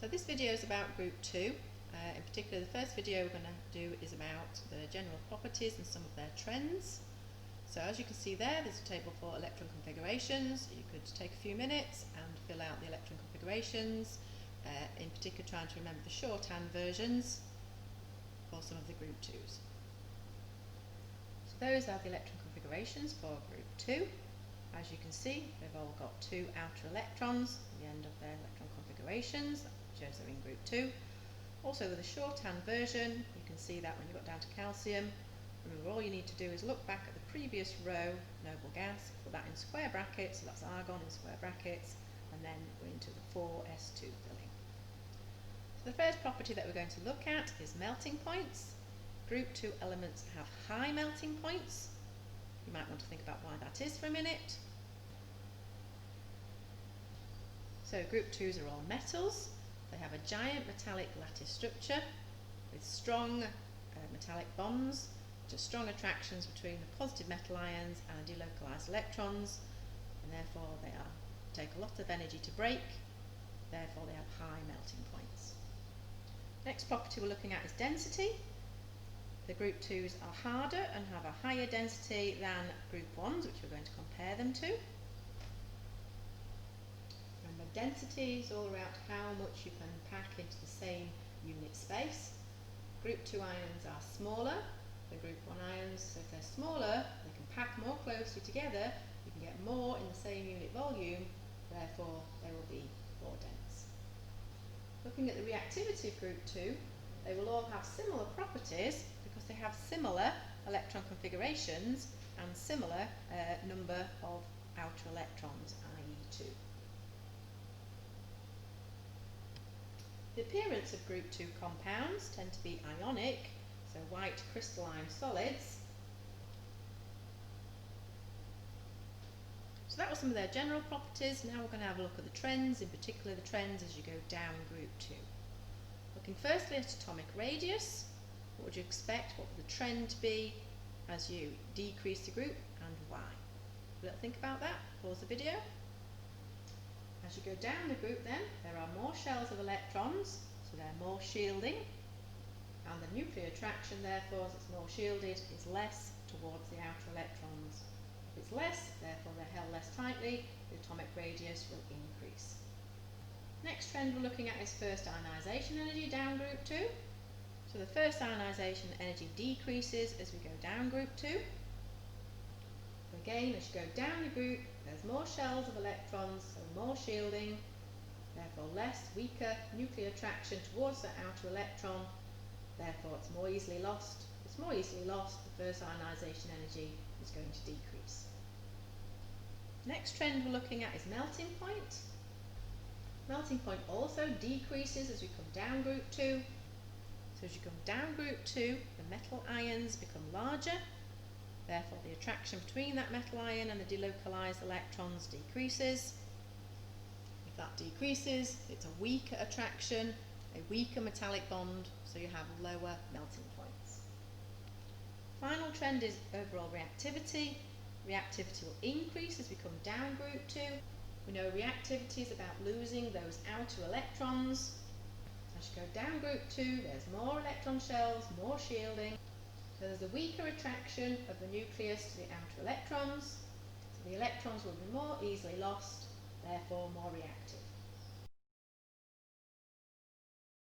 So this video is about group 2. In particular, the first video we're going to do is about the general properties and some of their trends. So as you can see there's a table for electron configurations. You could take a few minutes and fill out the electron configurations, in particular trying to remember the shorthand versions for some of the group 2s. So those are the electron configurations for group 2. As you can see, they've all got 2 outer electrons at the end of their electron configurations. That shows they're in group 2. Also with the shorthand version, you can see that when you got down to calcium, remember all you need to do is look back at the previous row, noble gas, put that in square brackets, so that's argon in square brackets, and then go into the 4s2 filling. So the first property that we're going to look at is melting points. Group 2 elements have high melting points. You might want to think about why that is for a minute. So group 2s are all metals. They have a giant metallic lattice structure with strong metallic bonds, which are strong attractions between the positive metal ions and the delocalized electrons, and therefore they take a lot of energy to break, therefore they have high melting points. Next property we're looking at is density. The group 2s are harder and have a higher density than group 1s, which we're going to compare them to. Remember, density is all about how much you can pack into the same unit space. Group 2 ions are smaller than group 1 ions, so if they're smaller, they can pack more closely together, you can get more in the same unit volume, therefore they will be more dense. Looking at the reactivity of group 2, they will all have similar properties because they have similar electron configurations and similar number of outer electrons, i.e. 2. The appearance of group 2 compounds tend to be ionic, so white crystalline solids. So that was some of their general properties. Now we're going to have a look at the trends, in particular the trends as you go down group 2. Looking firstly at atomic radius, what would you expect? What would the trend be as you decrease the group, and why? A little think about that. Pause the video. As you go down the group then, there are more shells of electrons, so they're more shielding, and the nuclear attraction therefore, as it's more shielded, is less towards the outer electrons. If it's less, therefore they're held less tightly, the atomic radius will increase. Next trend we're looking at is first ionization energy down group 2. So the first ionization energy decreases as we go down group 2. Again, as you go down the group, there's more shells of electrons, so more shielding, therefore less, weaker nuclear attraction towards the outer electron, therefore it's more easily lost. If it's more easily lost, the first ionization energy is going to decrease. Next trend we're looking at is melting point. Melting point also decreases as we come down group 2. So as you come down group 2, the metal ions become larger, therefore the attraction between that metal ion and the delocalized electrons decreases. If that decreases, it's a weaker attraction, a weaker metallic bond, so you have lower melting points. Final trend is overall reactivity. Reactivity will increase as we come down group 2. We know reactivity is about losing those outer electrons. As you go down group 2, there's more electron shells, more shielding. So there's a weaker attraction of the nucleus to the outer electrons. So the electrons will be more easily lost, therefore more reactive.